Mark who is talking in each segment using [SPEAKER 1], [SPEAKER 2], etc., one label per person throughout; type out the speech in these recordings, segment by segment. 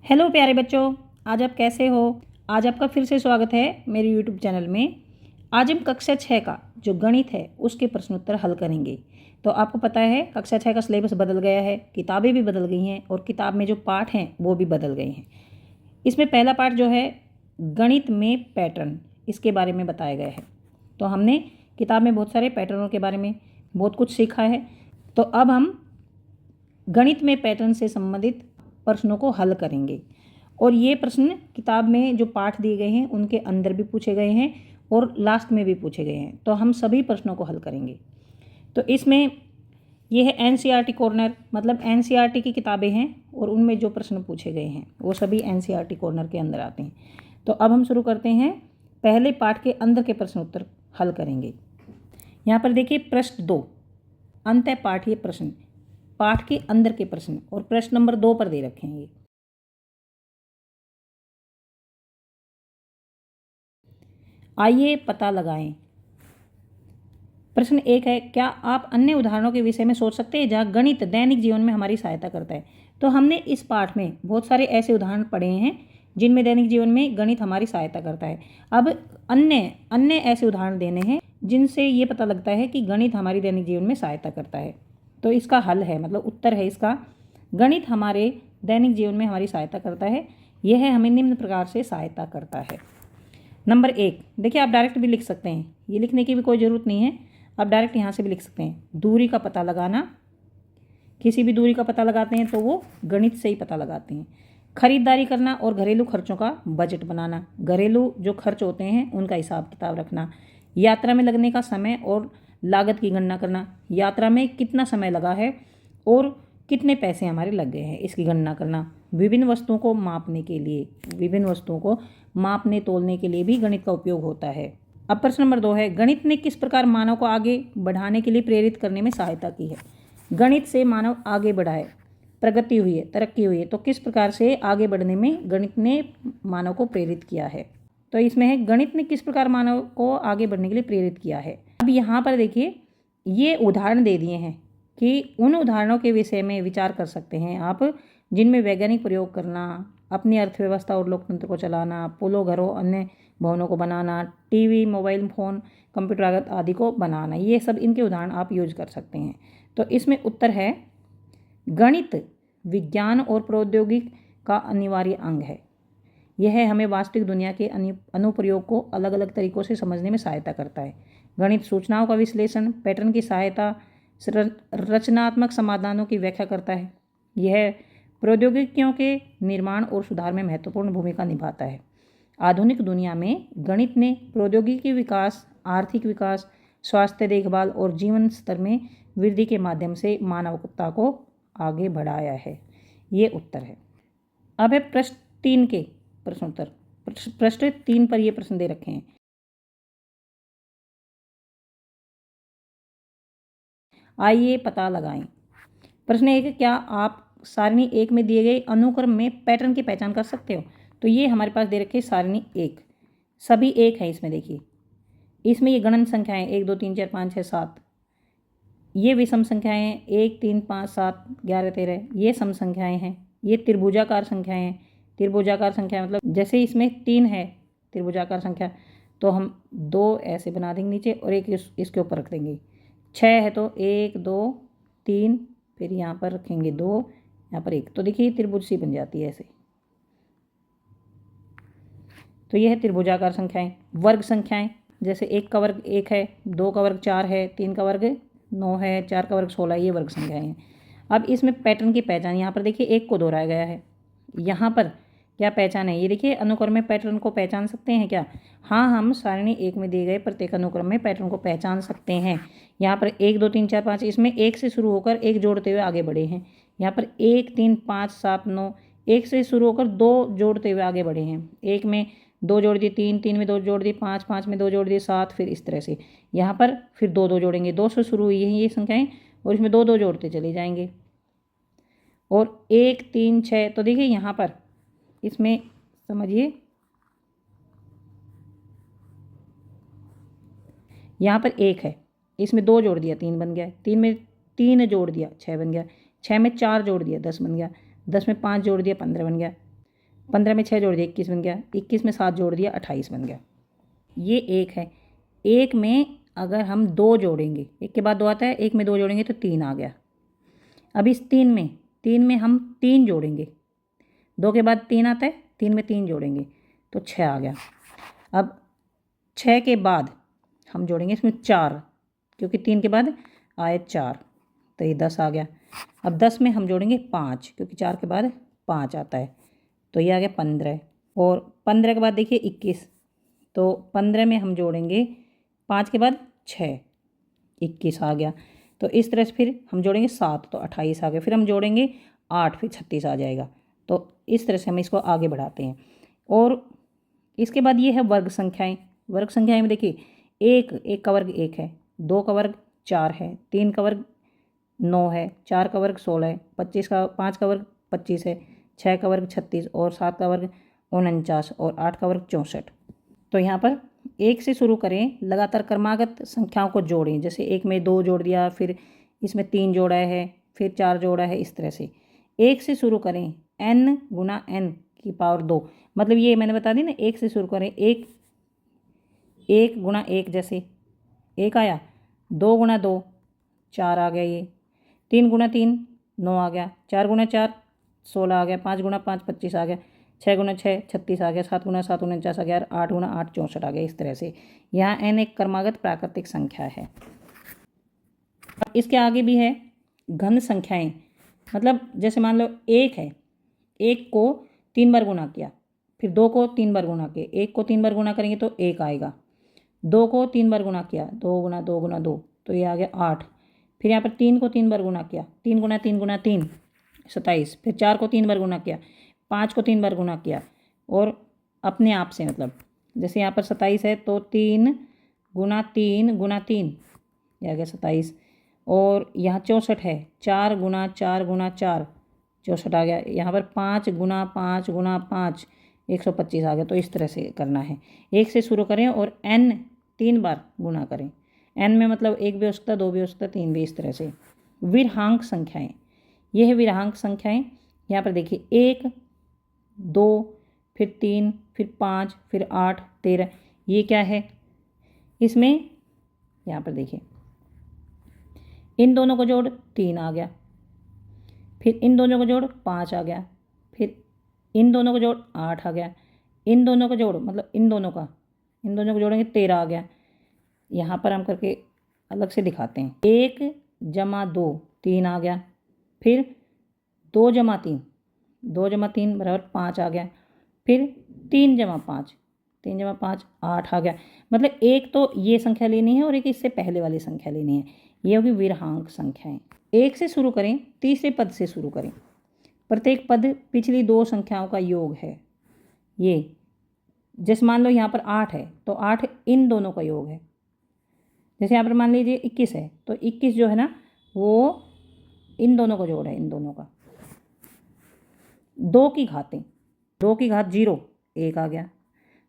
[SPEAKER 1] Hello प्यारे बच्चों, आज आप कैसे हो। आज आपका फिर से स्वागत है मेरे यूट्यूब चैनल में। आज हम कक्षा 6 का जो गणित है उसके प्रश्न उत्तर हल करेंगे। तो आपको पता है कक्षा 6 का सिलेबस बदल गया है, किताबें भी बदल गई हैं और किताब में जो पाठ हैं वो भी बदल गए हैं। इसमें पहला पाठ जो है गणित में पैटर्न, इसके बारे में बताया गया है। तो हमने किताब में बहुत सारे पैटर्नों के बारे में बहुत कुछ सीखा है। तो अब हम गणित में पैटर्न से संबंधित प्रश्नों को हल करेंगे और ये प्रश्न किताब में जो पाठ दिए गए हैं उनके अंदर भी पूछे गए हैं और लास्ट में भी पूछे गए हैं। तो हम सभी प्रश्नों को हल करेंगे। तो इसमें यह है एनसीईआरटी कॉर्नर, मतलब एनसीईआरटी की किताबें हैं और उनमें जो प्रश्न पूछे गए हैं वो सभी एनसीईआरटी कॉर्नर के अंदर आते हैं। तो अब हम शुरू करते हैं, पहले पाठ के अंदर के प्रश्न उत्तर हल करेंगे। यहाँ पर देखिए प्रश्न 2, अंतः पाठीय प्रश्न, पाठ के अंदर के प्रश्न, और प्रश्न नंबर 2 पर दे रखे हैं ये। आइए पता लगाएं। प्रश्न 1 है, क्या आप अन्य उदाहरणों के विषय में सोच सकते हैं जहां गणित दैनिक जीवन में हमारी सहायता करता है। तो हमने इस पाठ में बहुत सारे ऐसे उदाहरण पढ़े हैं जिनमें दैनिक जीवन में गणित हमारी सहायता करता है। अब अन्य अन्य ऐसे उदाहरण देने हैं जिनसे ये पता लगता है कि गणित हमारी दैनिक जीवन में सहायता करता है। तो इसका हल है, मतलब उत्तर है इसका, गणित हमारे दैनिक जीवन में हमारी सहायता करता है। यह हमें निम्न प्रकार से सहायता करता है। नंबर 1, देखिए आप डायरेक्ट भी लिख सकते हैं, ये लिखने की भी कोई ज़रूरत नहीं है, आप डायरेक्ट यहाँ से भी लिख सकते हैं। दूरी का पता लगाना, किसी भी दूरी का पता लगाते हैं तो वो गणित से ही पता लगाते हैं। खरीदारी करना और घरेलू खर्चों का बजट बनाना, घरेलू जो खर्च होते हैं उनका हिसाब किताब रखना। यात्रा में लगने का समय और लागत की गणना करना, यात्रा में कितना समय लगा है और कितने पैसे हमारे लग गए हैं इसकी गणना करना। विभिन्न वस्तुओं को मापने के लिए, विभिन्न वस्तुओं को मापने तोलने के लिए भी गणित का उपयोग होता है। अब प्रश्न नंबर 2 है, गणित ने किस प्रकार मानव को आगे बढ़ाने के लिए प्रेरित करने में सहायता की है। गणित से मानव आगे बढ़ा है, प्रगति हुई है, तरक्की हुई है, तो किस प्रकार से आगे बढ़ने में गणित ने मानव को प्रेरित किया है। तो इसमें है गणित ने किस प्रकार मानव को आगे बढ़ने के लिए प्रेरित किया है। अब यहाँ पर देखिए ये उदाहरण दे दिए हैं कि उन उदाहरणों के विषय में विचार कर सकते हैं आप जिनमें वैज्ञानिक प्रयोग करना, अपनी अर्थव्यवस्था और लोकतंत्र को चलाना, पुलों, घरों, अन्य भवनों को बनाना, टीवी, मोबाइल फोन, कंप्यूटर आदि को बनाना, ये सब इनके उदाहरण आप यूज कर सकते हैं। तो इसमें उत्तर है गणित विज्ञान और प्रौद्योगिकी का अनिवार्य अंग है। यह हमें वास्तविक दुनिया के अनुप्रयोग को अलग अलग तरीकों से समझने में सहायता करता है। गणित सूचनाओं का विश्लेषण, पैटर्न की सहायता, रचनात्मक समाधानों की व्याख्या करता है। यह प्रौद्योगिकियों के निर्माण और सुधार में महत्वपूर्ण भूमिका निभाता है। आधुनिक दुनिया में गणित ने प्रौद्योगिकी विकास, आर्थिक विकास, स्वास्थ्य देखभाल और जीवन स्तर में वृद्धि के माध्यम से मानवता को आगे बढ़ाया है। ये उत्तर है। अब है प्रश्न 3 के प्रश्न उत्तर। प्रश्न 3 पर ये प्रश्न दे रखे हैं, आइए पता लगाएं। प्रश्न 1, क्या आप सारणी 1 में दिए गए अनुक्रम में पैटर्न की पहचान कर सकते हो। तो ये हमारे पास दे रखे हैं सारणी 1, सभी 1 है इसमें। देखिए इसमें ये गणन संख्याएं 1 2 3 4 5 6 7, ये विषम संख्याएं 1 3 5 7 11 13, ये सम संख्याएं हैं। ये त्रिभुजाकार संख्याएं हैं। त्रिभुजाकार संख्या मतलब जैसे इसमें 3 है त्रिभुजाकार संख्या, तो हम 2 ऐसे बना देंगे नीचे और एक इसके ऊपर रख देंगे। 6 है तो 1 2 3, फिर यहाँ पर रखेंगे 2, यहाँ पर 1, तो देखिए त्रिभुज सी बन जाती है ऐसे। तो यह है त्रिभुजाकार संख्याएं। वर्ग संख्याएं, जैसे 1 का वर्ग 1 है, 2 का वर्ग 4 है, 3 का वर्ग 9 है, 4 का वर्ग 16, ये वर्ग संख्याएं हैं। अब इसमें पैटर्न की पहचान, यहाँ पर देखिए 1 को दोहराया गया है। यहाँ पर क्या पहचान है, ये देखिए अनुक्रम में पैटर्न को पहचान सकते हैं क्या। हाँ, हम सारणी 1 में दिए गए प्रत्येक अनुक्रम में पैटर्न को पहचान सकते हैं। यहाँ पर 1 2 3 4 5, इसमें 1 से शुरू होकर 1 जोड़ते हुए आगे बढ़े हैं। यहाँ पर 1 3 5 7 9, 1 से शुरू होकर 2 जोड़ते हुए आगे बढ़े हैं। 1 में 2 जोड़ दिए, 3 3 में 2 जोड़ दिए, 5 5 में 2 जोड़ दिए, 7, फिर इस तरह से यहाँ पर फिर 2 2 जोड़ेंगे। 2 से शुरू हुई हैं ये संख्याएं और इसमें 2 2 जोड़ते चले जाएंगे। और 1 3 6, तो देखिए यहाँ पर इसमें समझिए, यहाँ पर 1 है, इसमें 2 जोड़ दिया 3 बन गया, 3 में 3 जोड़ दिया 6 बन गया, 6 में 4 जोड़ दिया 10 बन गया, 10 में 5 जोड़ दिया 15 बन गया। 15 में 6 जोड़ दिया 21 बन गया, 21 में 7 जोड़ दिया 28 बन गया। ये एक है। एक में अगर हम 2 जोड़ेंगे, एक के बाद 2 आता है, एक में 2 जोड़ेंगे तो 3 आ गया। अब इस 3 में हम 3 जोड़ेंगे, 2 के बाद 3 आता है, 3 में 3 जोड़ेंगे तो 6 आ गया। अब 6 के बाद हम जोड़ेंगे इसमें 4, क्योंकि 3 के बाद आए 4, तो ये 10 आ गया। अब 10 में हम जोड़ेंगे 5, क्योंकि 4 के बाद 5 आता है, तो ये आ गया 15। और 15 के बाद देखिए 21, तो 15 में हम जोड़ेंगे 5 के बाद 6, 21 आ गया। तो इस तरह से फिर हम जोड़ेंगे 7, तो 28 आ गया। फिर हम जोड़ेंगे 8, फिर 36 आ जाएगा। तो इस तरह से हम इसको आगे बढ़ाते हैं। और इसके बाद ये है वर्ग संख्याएं। वर्ग संख्याएं में देखिए, एक का वर्ग 1 है, 2 का वर्ग 4 है, 3 का वर्ग 9 है, 4 का वर्ग 16 है, 5 का वर्ग 25 है, 6 का वर्ग 36 और 7 का वर्ग 49 और 8 का वर्ग 64। तो यहाँ पर 1 से शुरू करें, लगातार क्रमागत संख्याओं को जोड़ें। जैसे 1 में 2 जोड़ दिया, फिर इसमें 3 जोड़ा है, फिर 4 जोड़ा है, इस तरह से 1 से शुरू करें। n गुना n की पावर 2, मतलब ये मैंने बता दी ना, 1 से शुरू करें। 1 गुना 1, जैसे 1 आया, 2 गुना 2 4 आ गया, ये 3 गुना 3 9 आ गया, 4 गुना 4 16 आ गया, 5 गुना 5 25 आ गया, 6 गुना 6 36 आ गया, 7 गुना 7 49 आ गया, 8 गुना 8 64 आ गया। इस तरह से यहाँ n एक क्रमागत प्राकृतिक संख्या है। इसके आगे भी है घन संख्याएं, मतलब जैसे मान लो 1 है, 1 को 3 बार गुना किया, फिर 2 को 3 बार गुना किया, 1 को 3 बार गुना करेंगे तो 1 आएगा, 2 को 3 बार गुना किया, 2 गुना 2 गुना 2, तो ये आ गया 8। फिर यहाँ पर 3 को 3 बार गुना किया, 3 गुना 3 गुना 3 27। फिर 4 को 3 बार गुना किया, 5 को 3 बार गुना किया, और अपने आप से, मतलब जैसे यहाँ पर 27 है तो 3 गुना 3 गुना 3, ये आ गया 27। और यहाँ 64 है, 4 गुना 4 गुना 4 64 आ गया। यहाँ पर 5 गुना 5 गुना 5 125 आ गया। तो इस तरह से करना है। 1 से शुरू करें और n 3 बार गुना करें। n में मतलब 1 भी हो सकता है, 2 भी हो सकता है, 3 भी। इस तरह से विरहांक संख्याएं, ये है विरहांक संख्याएं। यहाँ पर देखिए 1 2 फिर 3 फिर 5 फिर 8 13, ये क्या है इसमें, यहाँ पर देखिए इन दोनों को जोड़ 3 आ गया, फिर इन दोनों को जोड़ 5 आ गया, फिर इन दोनों को जोड़ 8 आ गया, इन दोनों को जोड़ मतलब इन दोनों को जोड़ेंगे 13 आ गया। यहाँ पर हम करके अलग से दिखाते हैं। 1 जमा 2 3 आ गया, फिर 2 जमा 3 बराबर 5 आ गया, फिर 3 जमा 5 8 आ गया। मतलब एक तो ये संख्या लेनी है और एक इससे पहले वाली संख्या लेनी है। ये होगी विरहांक संख्याएं। 1 से शुरू करें, तीसरे पद से शुरू करें। प्रत्येक पद पिछली 2 संख्याओं का योग है। ये जैसे मान लो यहाँ पर 8 है तो 8 इन दोनों का योग है। जैसे यहाँ पर मान लीजिए 21 है तो 21 जो है ना वो इन दोनों का जोड़ है, इन दोनों का। 2 की घातें, 2 की घात 0 1 आ गया,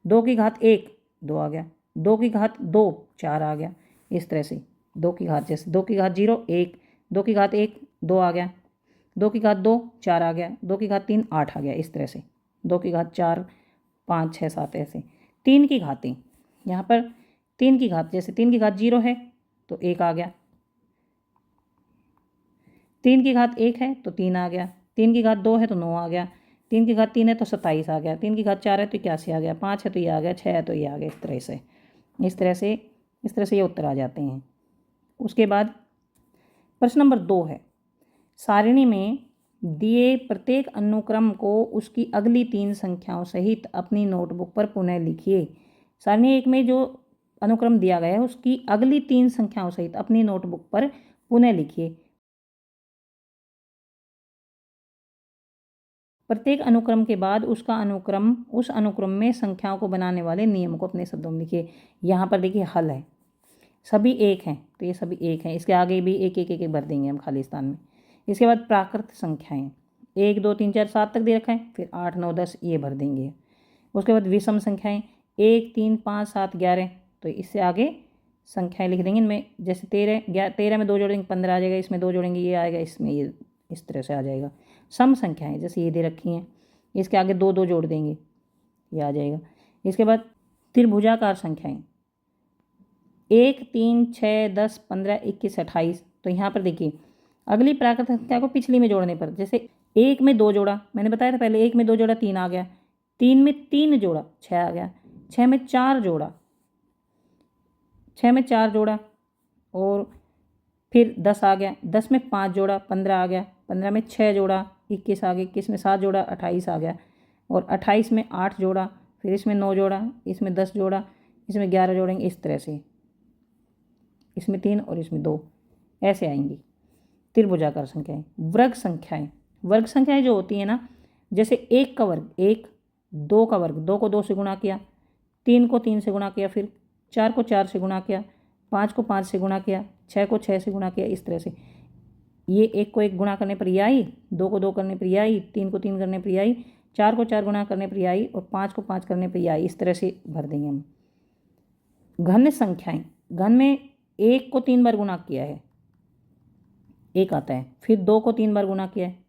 [SPEAKER 1] 2 की घात 1 2 आ गया, 2 की घात 2 4 आ गया। इस तरह से 2 की घात, जैसे 2 की घात 0 1, 2 की घात 1 2 आ गया, 2 की घात 2 4 आ गया, 2 की घात 3 8 आ गया। इस तरह से 2 की घात 4 5 6 7 ऐसे। 3 की घातें, यहाँ पर 3 की घात, जैसे 3 की घात 0 है तो 1 आ गया, 3 की घात 1 है तो 3 आ गया, 3 की घात 2 है तो 9 आ गया, 3 की घात 3 है तो 27 आ गया, 3 की घात 4 है तो 81 आ गया, 5 है तो ये आ गया, 6 है तो ये आ गया। इस तरह से ये उत्तर आ जाते हैं। उसके बाद प्रश्न नंबर 2 है, सारिणी में दिए प्रत्येक अनुक्रम को उसकी अगली 3 संख्याओं सहित अपनी नोटबुक पर पुनः लिखिए। सारिणी 1 में जो अनुक्रम दिया गया है उसकी अगली 3 संख्याओं सहित अपनी नोटबुक पर पुनः लिखिए। प्रत्येक अनुक्रम के बाद उस अनुक्रम में संख्याओं को बनाने वाले नियम को अपने शब्दों में लिखिए। यहाँ पर देखिए हल है, सभी 1 हैं तो ये सभी 1 हैं, इसके आगे भी एक एक भर देंगे हम खाली स्थान में। इसके बाद प्राकृत संख्याएं 1 2 3 4 7 तक दे रखा है, फिर 8 9 10 ये भर देंगे। उसके बाद विषम संख्याएं 1 3 5 7 11, तो इससे आगे संख्याएं लिख देंगे। इनमें जैसे 13 में 2 जोड़ेंगे 15 आ जाएगा, इसमें 2 जोड़ेंगे ये आएगा, इसमें ये इस तरह से आ जाएगा। सम संख्याएं जैसे ये दे रखी हैं इसके आगे 2 2 जोड़ देंगे, ये आ जाएगा। इसके बाद त्रिभुजाकार संख्याएं 1 3 6 10 15 21 28। तो यहाँ पर देखिए अगली प्राकृत संख्या को पिछली में जोड़ने पर, जैसे 1 में 2 जोड़ा, मैंने बताया था पहले 1 में 2 जोड़ा 3 आ गया, 3 में 3 जोड़ा 6 आ गया, 6 में 4 जोड़ा, 6 में 4 जोड़ा और फिर 10 आ गया, 10 में 5 जोड़ा 15 आ गया, 15 में 6 जोड़ा 21 आ गया, 21 में 7 जोड़ा 28 आ गया, और 28 में 8 जोड़ा, फिर इसमें 9 जोड़ा, इसमें 10 जोड़ा, इसमें 11 जोड़ेंगे, इस तरह से इसमें 3 और इसमें 2, ऐसे आएंगी त्रिभुजाकार संख्याएं। वर्ग संख्याएं जो होती हैं ना, जैसे 1 का वर्ग 1, 2 का वर्ग 2 को 2 से गुणा किया, 3 को 3 से गुणा किया, फिर 4 को 4 से गुणा किया, 5 को 5 से गुणा किया, 6 को 6 से गुणा किया, इस तरह से ये 1 को 1 गुणा करने पर ये आई, 2 को 2 करने पर ये आई, 3 को 3 करने पर ये आई, 4 को 4 गुणा करने पर ये आई, और 5 को 5 करने पर ये आई, इस तरह से भर देंगे हम। घन संख्याएं, घन में 1 को 3 बार गुणा किया है, 1 आता है, फिर 2 को 3 बार गुणा किया है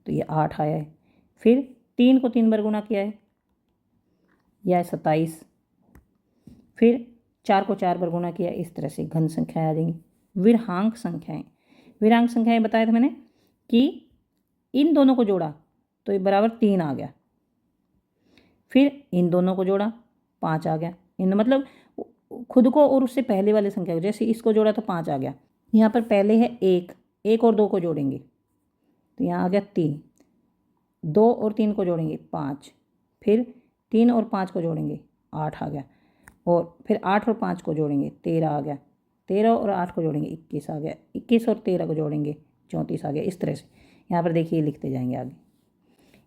[SPEAKER 1] तो ये 8 आया है, फिर 3 को 3 बार गुणा किया है, यह है 27, फिर 4 को 4 बार गुणा किया, इस तरह से घन संख्याएं आ जाएंगी। विरहांक संख्याएं बताया था मैंने कि इन दोनों को जोड़ा तो ये बराबर 3 आ गया, फिर इन दोनों को जोड़ा 5 आ गया, इन मतलब खुद को और उससे पहले वाले संख्या को, जैसे इसको जोड़ा तो 5 आ गया। यहाँ पर पहले है 1 और 2 को जोड़ेंगे तो यहाँ आ गया 3, 2 और 3 को जोड़ेंगे 5, फिर 3 और 5 को जोड़ेंगे 8 आ गया, और फिर 8 और 5 को जोड़ेंगे 13 आ गया, 13 और 8 को जोड़ेंगे 21 आ गया, 21 और 13 को जोड़ेंगे 34 आ गया, इस तरह से यहाँ पर देखिए लिखते जाएंगे आगे।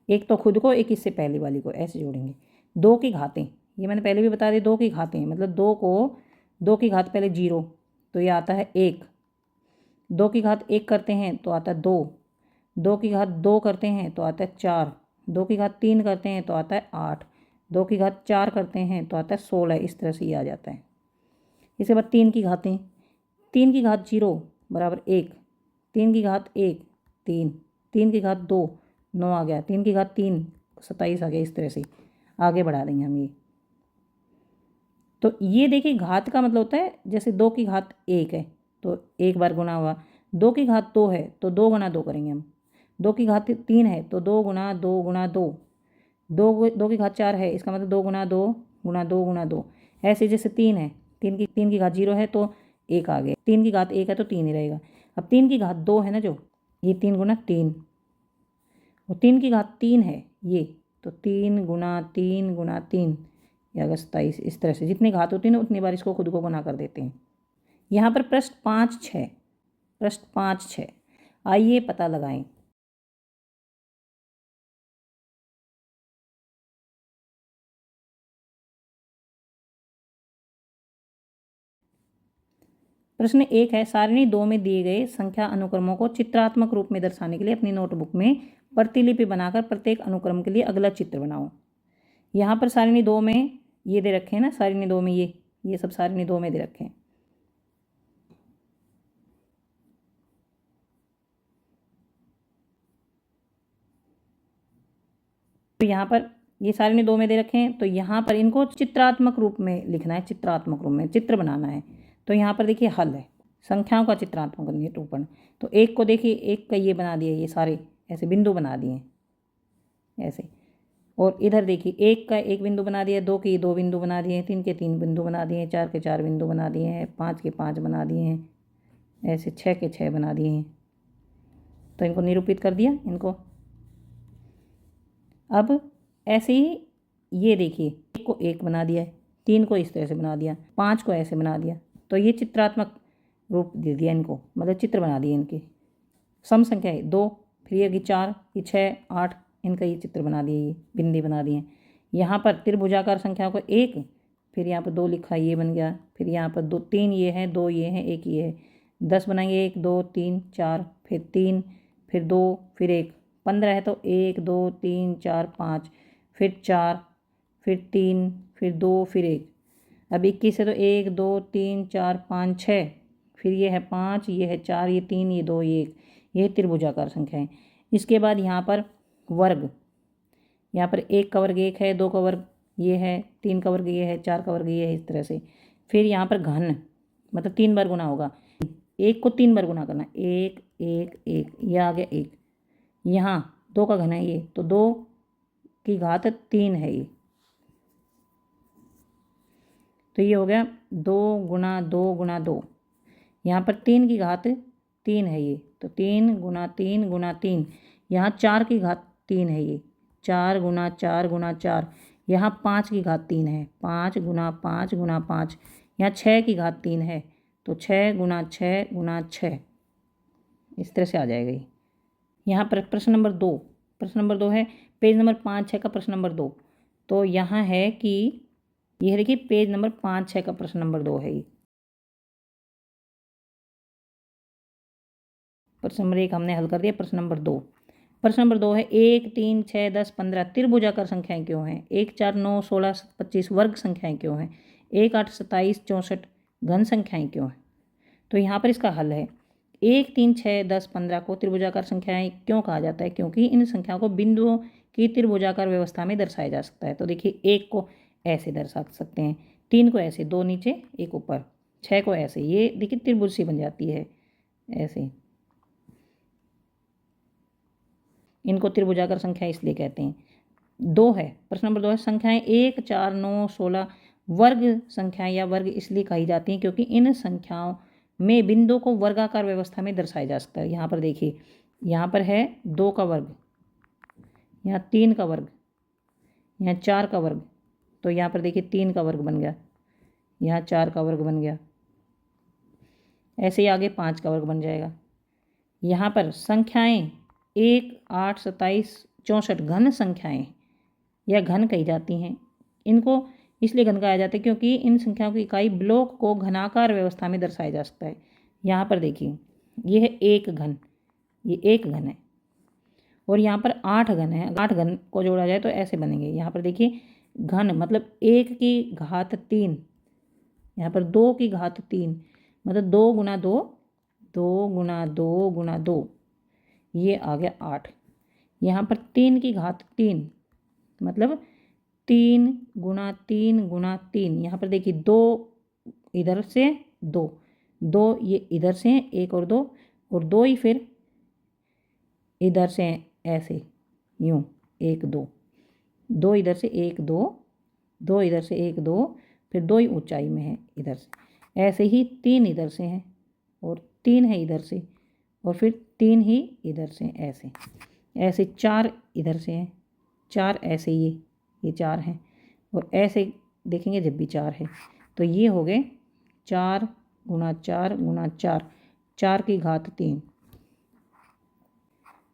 [SPEAKER 1] एक तो खुद को, एक इससे पहले वाली को, ऐसे जोड़ेंगे। 2 की घातें, ये मैंने पहले भी बता दी, 2 की घातें मतलब 2 की घात पहले 0 तो ये आता है 1, 2 की घात 1 करते हैं तो आता है 2, 2 की घात 2 करते हैं तो आता है 4, 2 की घात 3 करते हैं तो आता है 8, 2 की घात 4 करते हैं तो आता है 16, इस तरह से ये आ जाता है। इसके बाद 3 की घातें, 3 की घात 0 बराबर 1, 3 की घात 1 3, 3 की घात 2 9 आ गया, 3 की घात 3 27 आ गया, इस तरह से आगे बढ़ा देंगे हम ये। तो ये देखिए घात का मतलब होता है, जैसे 2 की घात 1 है तो 1 बार गुना हुआ, 2 की घात 2 है तो 2 गुना 2 करेंगे हम, 2 की घात 3 है तो 2 गुना 2 गुना 2, 2 की घात 4 है इसका मतलब 2 गुना 2 गुना 2 गुना 2, ऐसे जैसे 3 है, 3 की घात 0 है तो 1 आ गया, 3 की घात 1 है तो 3 ही रहेगा। अब 3 की घात 2 है ना, जो ये 3 गुना 3, और 3 की घात 3 है ये, तो 3 गुना 3 गुना 3 या 27, इस तरह से जितनी घात होती है ना उतनी बार इसको खुद को गुना कर देते हैं। यहाँ पर प्रश्न 5 6 आइए पता लगाएं। प्रश्न 1 है, सारणी 2 में दिए गए संख्या अनुक्रमों को चित्रात्मक रूप में दर्शाने के लिए अपनी नोटबुक में प्रतिलिपि बनाकर प्रत्येक अनुक्रम के लिए अगला चित्र बनाओ। यहाँ पर सारणी 2 में ये दे रखे हैं ना, सारणी 2 में ये सब सारणी 2 में दे रखे हैं। तो यहाँ पर ये सारणी 2 में दे रखे हैं, तो यहाँ पर इनको चित्रात्मक रूप में लिखना है, चित्रात्मक रूप में चित्र बनाना है। तो यहाँ पर देखिए हल है, संख्याओं का चित्रात्मक निरूपण। तो 1 को देखिए, 1 का ये बना दिया, ये सारे ऐसे बिंदु बना दिए ऐसे, और इधर देखिए 1 का 1 बिंदु बना दिया, 2 के 2 बिंदु बना दिए, 3 के 3 बिंदु बना दिए, 4 के 4 बिंदु बना दिए हैं, 5 के 5 बना दिए हैं, ऐसे 6 के 6 बना दिए हैं। तो इनको निरूपित कर दिया इनको। अब ऐसे ही ये देखिए 1 को 1 बना दिया है, 3 को इस तरह से बना दिया, 5 को ऐसे बना दिया, तो ये चित्रात्मक रूप दे दिया इनको, मतलब चित्र बना दिए इनके। सम संख्या है 2, फिर ये 4, ये 6 8, इनका ये चित्र बना दिए, ये बिंदी बना दिए। यहाँ पर त्रिभुजाकार संख्या को 1, फिर यहाँ पर 2 लिखा, ये बन गया, फिर यहाँ पर 2 3 ये हैं, 2 ये हैं, 1 ये है, 10 बनाएंगे, 1 2 3 4, फिर 3, फिर 2, फिर 1, 15 है तो 1 2 3 4 5, फिर 4, फिर 3, फिर 2, फिर 1। अब 21 है तो 1 2 3 4 5 6, फिर ये है 5, ये है 4, ये 3, ये 2, ये 1, ये त्रिभुजाकार संख्या है। इसके बाद यहाँ पर वर्ग, यहाँ पर 1 का वर्ग 1 है, 2 का वर्ग ये है, 3 का वर्ग ये है, 4 का वर्ग ये है, इस तरह से। फिर यहाँ पर घन, मतलब 3 बार गुना होगा, 1 को 3 बार गुना करना, 1 1 1, ये आ गया 1। यहाँ 2 का घन है ये, तो 2 की घात 3 है ये, तो ये हो गया 2 गुना 2 गुना 2। यहाँ पर 3 की घात 3 है ये, तो 3 गुना 3 गुना 3। यहाँ 4 की घात 3 है ये, 4 गुना 4 गुना 4। यहाँ 5 की घात 3 है, 5 गुना 5 गुना 5। यहाँ 6 की घात 3 है, तो 6 गुना 6 गुना 6, इस तरह से आ जाएगा ये। यहाँ पर प्रश्न नंबर 2, प्रश्न नंबर 2 है पेज नंबर 5 6 का प्रश्न नंबर 2। तो यहाँ है कि यह देखिए पेज नंबर 5 6 का प्रश्न नंबर 2 है ये। प्रश्न नंबर 1 हमने हल कर दिया, प्रश्न नंबर 2। प्रश्न नंबर 2 है 1 3 6 10 15 त्रिभुजाकार संख्याएं क्यों हैं? 1 4 9 16 25 वर्ग संख्याएं क्यों हैं? 1 8 27 64 घन संख्याएं क्यों हैं? तो यहाँ पर इसका हल है 1 3 6 10 15 को त्रिभुजाकार संख्याएं क्यों कहा जाता है? क्योंकि इन संख्याओं को बिंदुओं की त्रिभुजाकार व्यवस्था में दर्शाया जा सकता है। तो देखिए 1 को ऐसे दर्शा सकते हैं, 3 को ऐसे, 2 नीचे 1 ऊपर, 6 को ऐसे, ये देखिए त्रिभुज सी बन जाती है ऐसे। इनको त्रिभुजाकार संख्या इसलिए कहते हैं। 2 है, प्रश्न नंबर 2 है संख्याएं 1 4 9 16 वर्ग संख्याएं या वर्ग इसलिए कही जाती हैं क्योंकि इन संख्याओं में बिंदु को वर्गाकार व्यवस्था में दर्शाया जा सकता है। यहाँ पर देखिए, यहाँ पर है 2 का वर्ग, यहाँ 3 का वर्ग, यहाँ 4 का वर्ग, तो यहाँ पर देखिए 3 का वर्ग बन गया, यहाँ 4 का वर्ग बन गया, ऐसे ही आगे 5 का वर्ग बन जाएगा। यहाँ पर संख्याएं 1 8 27 64 घन संख्याएं या घन कही जाती हैं। इनको इसलिए घन कहा जाता है क्योंकि इन संख्याओं की इकाई ब्लॉक को घनाकार व्यवस्था में दर्शाया जा सकता है। यहाँ पर देखिए, ये है 1 घन, ये 1 घन है, और यहाँ पर 8 घन है। 8 घन को जोड़ा जाए तो ऐसे बनेंगे। यहाँ पर देखिए घन मतलब 1 की घात 3, यहाँ पर 2 की घात 3, मतलब 2 गुना 2, 2 गुना 2 गुना 2, ये आ गया 8। यहाँ पर 3 की घात 3, मतलब 3 गुना 3 गुना 3। यहाँ पर देखिए 2 इधर से 2, 2 ये इधर से हैं, 1 और 2, और 2 ही फिर इधर से हैं ऐसे, यूँ 1 2, 2 इधर से 1 2, 2 इधर से 1 2, फिर 2 ही ऊंचाई में है इधर से, ऐसे ही 3 इधर से हैं और 3 है इधर से, और फिर 3 ही इधर से, ऐसे ऐसे 4 इधर से हैं, 4 ऐसे ये 4 हैं, और ऐसे देखेंगे जब भी 4 है, तो ये हो गए 4 गुना 4 गुना 4, 4 की घात 3।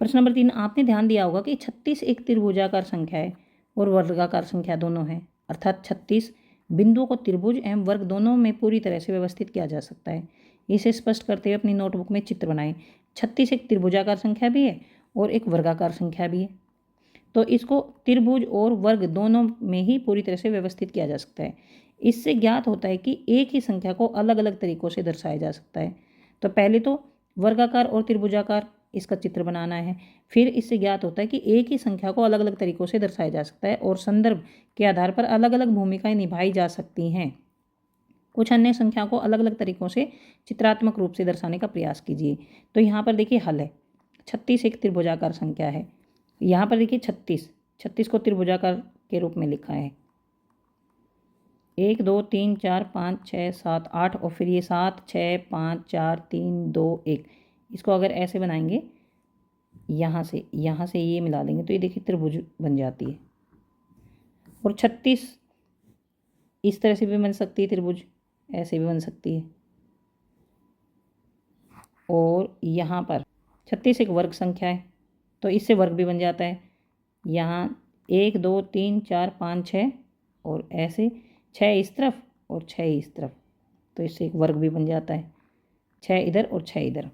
[SPEAKER 1] प्रश्न नंबर 3, आपने ध्यान दिया होगा कि 36 एक त्रिभुजाकार संख्या है और वर्गाकार संख्या दोनों है, अर्थात 36 बिंदुओं को त्रिभुज एवं वर्ग दोनों में पूरी तरह से व्यवस्थित किया जा सकता है। इसे स्पष्ट करते हुए अपनी नोटबुक में चित्र बनाएं। 36 एक त्रिभुजाकार संख्या भी है और एक वर्गाकार संख्या भी है, तो इसको त्रिभुज और वर्ग दोनों में ही पूरी तरह से व्यवस्थित किया जा सकता है। इससे ज्ञात होता है कि एक ही संख्या को अलग अलग तरीक़ों से दर्शाया जा सकता है। तो पहले तो वर्गाकार और त्रिभुजाकार इसका चित्र बनाना है, फिर इससे ज्ञात होता है कि एक ही संख्या को अलग अलग तरीक़ों से दर्शाया जा सकता है और संदर्भ के आधार पर अलग अलग भूमिकाएं निभाई जा सकती हैं। कुछ अन्य संख्याओं को अलग अलग तरीक़ों से चित्रात्मक रूप से दर्शाने का प्रयास कीजिए। तो यहाँ पर देखिए हल है, 36 एक त्रिभुजाकार संख्या है। यहाँ पर देखिए 36 को त्रिभुजाकार के रूप में लिखा है, 1 2 3 4 5 6 7 8, और फिर ये 7 6 5 4 3 2 1, इसको अगर ऐसे बनाएंगे यहाँ से ये मिला देंगे तो ये देखिए त्रिभुज बन जाती है। और 36 इस तरह से भी बन सकती है, त्रिभुज ऐसे भी बन सकती है। और यहाँ पर 36 एक वर्ग संख्या है, तो इससे वर्ग भी बन जाता है। यहाँ 1 2 3 4 5 6, और ऐसे 6 इस तरफ और 6 इस तरफ, तो इससे एक वर्ग भी बन जाता है, 6 इधर और 6 इधर।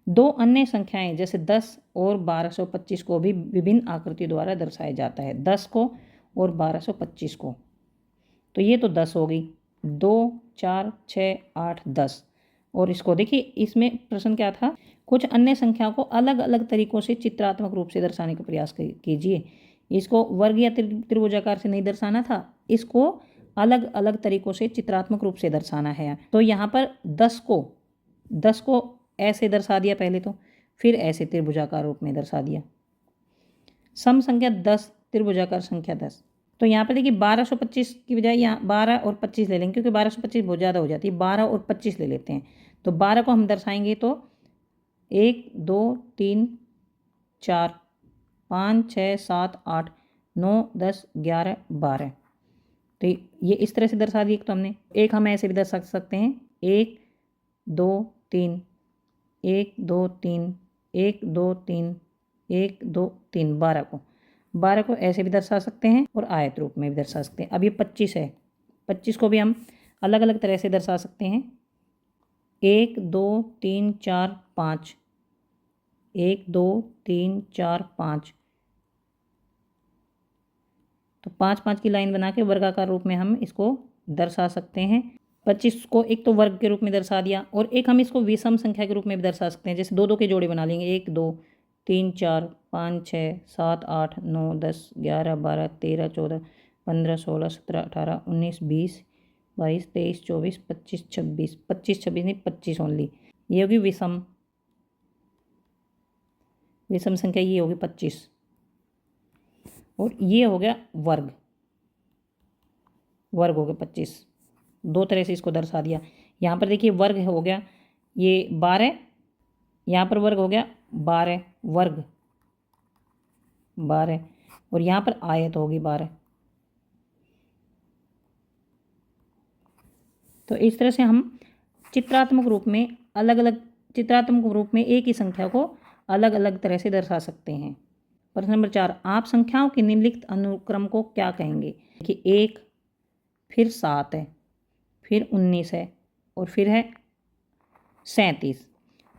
[SPEAKER 1] दो अन्य संख्याएं जैसे 10 और 1225 को भी विभिन्न आकृतियों द्वारा दर्शाया जाता है, 10 को और 1225 को। तो ये तो 10 हो गई, 2 4 6 8 10, और इसको देखिए इसमें प्रश्न क्या था, कुछ अन्य संख्याओं को अलग अलग तरीकों से चित्रात्मक रूप से दर्शाने का प्रयास कीजिए। इसको वर्ग या त्रिभुजाकार से नहीं दर्शाना था, इसको अलग अलग तरीकों से चित्रात्मक रूप से दर्शाना है। तो यहाँ पर 10 को ऐसे दर्शा दिया पहले, तो फिर ऐसे त्रिभुजाकार रूप में दर्शा दिया। सम संख्या 10, त्रिभुजाकार संख्या 10। तो यहाँ पर देखिए 1225 की बजाय यहाँ 12 और 25 ले लेंगे, क्योंकि 1225 बहुत ज़्यादा हो जाती है। 12 और 25 ले लेते हैं। तो 12 को हम दर्शाएंगे तो 1 2 3 4 5 6 7 8 9 10 11 12। तो ये इस तरह से दर्शा दिए। तो हमने एक हम ऐसे भी दर्शा सकते हैं, 1 2 3 1 2 3 1 2 3 1 2 3 12 को ऐसे भी दर्शा सकते हैं और आयत रूप में भी दर्शा सकते हैं। अब ये 25 है, 25 को भी हम अलग अलग तरह से दर्शा सकते हैं। 1 2 3 4 5 1 2 3 4 5। तो 5 5 की लाइन बना के वर्गाकार रूप में हम इसको दर्शा सकते हैं। 25 को एक तो वर्ग के रूप में दर्शा दिया, और एक हम इसको विषम संख्या के रूप में भी दर्शा सकते हैं। जैसे 2 2 के जोड़े बना लेंगे, 1 2 3 4 5 6 7 8 9 10 11 12 13 14 15 16 17 18 19 20 22 23 24 25 26 25 26 नहीं 25 ओनली। ये होगी विषम संख्या, ये होगी 25। और ये हो गया वर्ग हो गया 25। दो तरह से इसको दर्शा दिया। यहाँ पर देखिए वर्ग हो गया ये 12, यहाँ पर वर्ग हो गया 12 वर्ग 12, और यहाँ पर आयत होगी 12। तो इस तरह से हम चित्रात्मक रूप में एक ही संख्या को अलग अलग तरह से दर्शा सकते हैं। प्रश्न नंबर 4, आप संख्याओं के निम्नलिखित अनुक्रम को क्या कहेंगे? कि 1, फिर 7 है, फिर 19 है, और फिर है 37।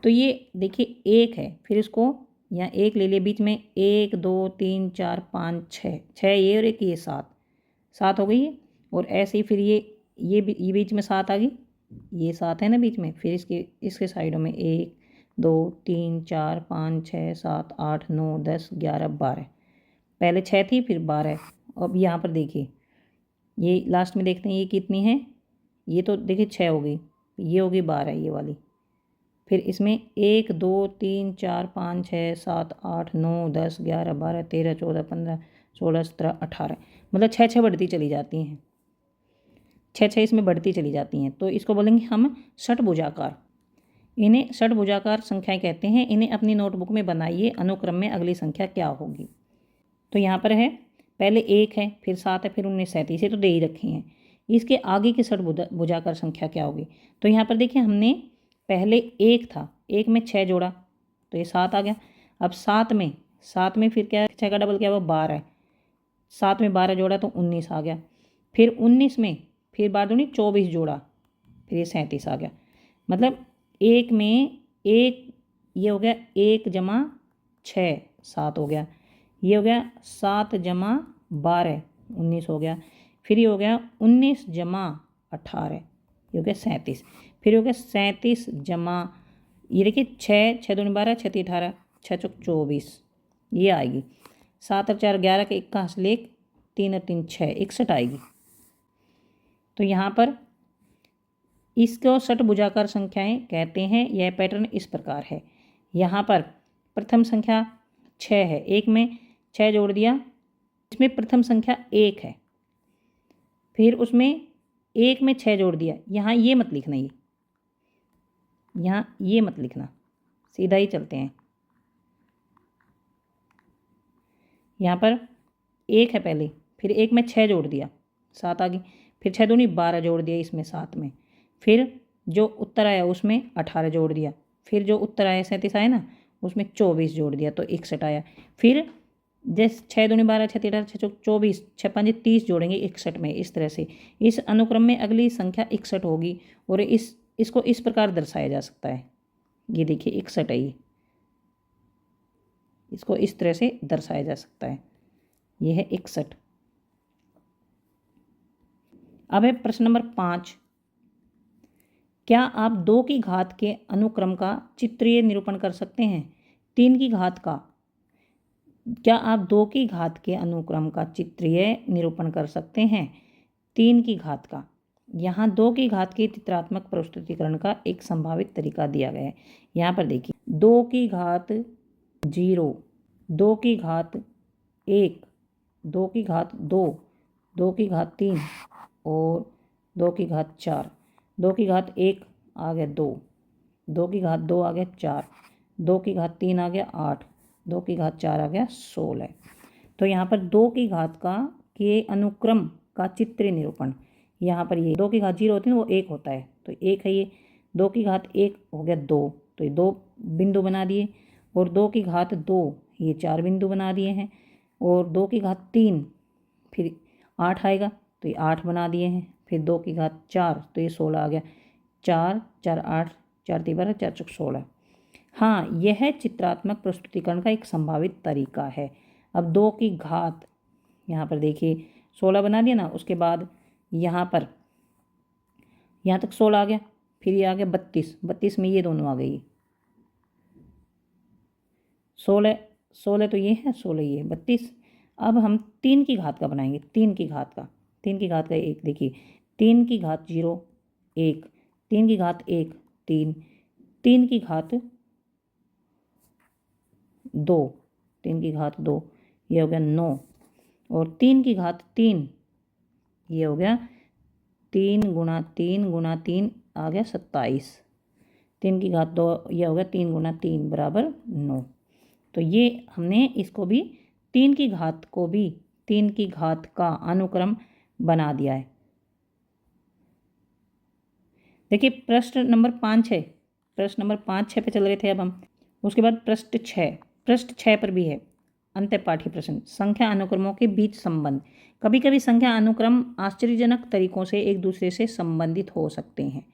[SPEAKER 1] तो ये देखिए 1 है, फिर इसको यहाँ 1 ले लिए, बीच में 1 2 3 4 5 6 ये, और एक ये 7 हो गई है। और ऐसे ही फिर ये बीच में 7 आ गई, ये 7 है ना बीच में, फिर इसके साइडों में 1 2 3 4 5 6 7 8 9 10 11 12। पहले 6 थी, फिर 12। अब यहाँ पर देखिए ये लास्ट में देखते हैं ये कितनी है। ये तो देखिए 6 हो गई, ये होगी 12 ये वाली। फिर इसमें 1 2 3 4 5 6 7 8 9 10 11 12 13 14 15 16 17 18, मतलब 6 बढ़ती चली जाती हैं, 6 इसमें बढ़ती चली जाती हैं। तो इसको बोलेंगे हम षटभुजाकार। इन्हें षटभुजाकार संख्याएं कहते हैं। इन्हें अपनी नोटबुक में बनाइए, अनुक्रम में अगली संख्या क्या होगी। तो यहाँ पर है पहले 1 है, फिर 7 है, फिर 19 37, ये तो दे ही रखे हैं। इसके आगे की षटभुजाकार संख्या क्या होगी? तो यहाँ पर देखिए हमने पहले 1 था, 1 में 6 जोड़ा तो ये 7 आ गया। अब 7 में फिर क्या, 6 का डबल क्या हुआ 12 है, 7 में 12 जोड़ा तो 19 आ गया। फिर 19 में फिर 12 24 जोड़ा, फिर ये 37 आ गया। मतलब 1 में 1, ये हो गया 1 जमा 6 7 हो गया, ये हो गया 7 जमा 12 19 हो गया। फिर ये हो गया 19 जमा 18, ये हो गया 37। फिर हो गया 37 जमा, ये देखिए 6 2 12 6 3 18 6 चौक 24, ये आएगी। 7 और 4 11 के 1 लेख 3 और 3 6 61 आएगी। तो यहाँ पर इसको षटभुजाकार संख्याएं कहते हैं। यह पैटर्न इस प्रकार है। यहाँ पर प्रथम संख्या 6 है, 1 में 6 जोड़ दिया, इसमें प्रथम संख्या 1 है, फिर उसमें 1 में 6 जोड़ दिया। यहाँ ये मत लिखना, यहाँ ये मत लिखना, सीधा ही चलते हैं। यहाँ पर 1 है पहले, फिर 1 में 6 जोड़ दिया 7 आ गई, फिर 6 दूनी 12 जोड़ दिया इसमें 7 में, फिर जो उत्तर आया उसमें 18 जोड़ दिया, फिर जो उत्तर आया 37 आया ना उसमें 24 जोड़ दिया तो 61 आया। फिर जैसे 6 दूनी 12 6 3 6 24 6 5 30 जोड़ेंगे 61 में। इस तरह से इस अनुक्रम में अगली संख्या 61 होगी। और इसको इस प्रकार दर्शाया जा सकता है। ये देखिए 61 है, ये इसको इस तरह से दर्शाया जा सकता है। ये है 61। अब है प्रश्न नंबर 5, क्या आप 2 की घात के अनुक्रम का चित्रीय निरूपण कर सकते हैं? 3 की घात का। क्या आप 2 की घात के अनुक्रम का चित्रीय निरूपण कर सकते हैं? 3 की घात का। यहाँ 2 की घात के चित्रात्मक प्रस्तुतिकरण का एक संभावित तरीका दिया गया है। यहाँ पर देखिए 2 की घात 0, 2 की घात 1, 2 की घात 2, 2 की घात 3 और 2 की घात 4। 2 की घात 1 आ गया 2, 2 की घात 2 आ गया 4, 2 की घात 3 आ गया 8, 2 की घात 4 आ गया 16। तो यहाँ पर 2 की घात का के अनुक्रम का चित्रीय निरूपण, यहाँ पर ये 2 की घात 0 होती है ना, वो 1 होता है, तो 1 है ये। 2 की घात 1 हो गया 2, तो ये 2 बिंदु बना दिए। और 2 की घात 2 ये 4 बिंदु बना दिए हैं। और 2 की घात 3 फिर 8 आएगा, तो ये 8 बना दिए हैं। फिर 2 की घात 4 तो ये 16 आ गया। 4 4 8, 4 3 12, 4 4 16। हाँ, यह चित्रात्मक प्रस्तुतिकरण का एक संभावित तरीका है। अब 2 की घात, यहाँ पर देखिए 16 बना दिया ना, उसके बाद यहाँ पर यहाँ तक 16 आ गया, फिर ये आ गया 32, 32 में ये दोनों आ गई 16, 16 तो ये है, 16 ये है, 32। अब हम 3 की घात का बनाएंगे। 3 की घात का, 3 की घात का एक देखिए 3 की घात 0 1, 3 की घात 1 3, 3 की घात 2, 3 की घात 2 ये हो गया 9, और 3 की घात 3 ये हो गया 3 गुणा 3 गुणा 3 आ गया 27। 3 की घात 2 ये हो गया 3 गुणा 3 बराबर 9। तो ये हमने इसको भी 3 की घात को भी 3 की घात का अनुक्रम बना दिया है। देखिए प्रश्न नंबर 5 है, प्रश्न नंबर 5 6 पे चल रहे थे अब हम। उसके बाद पृष्ठ 6 पर भी है अंतःपाठी प्रश्न, संख्या अनुक्रमों के बीच संबंध। कभी कभी संख्या अनुक्रम आश्चर्यजनक तरीकों से एक दूसरे से संबंधित हो सकते हैं।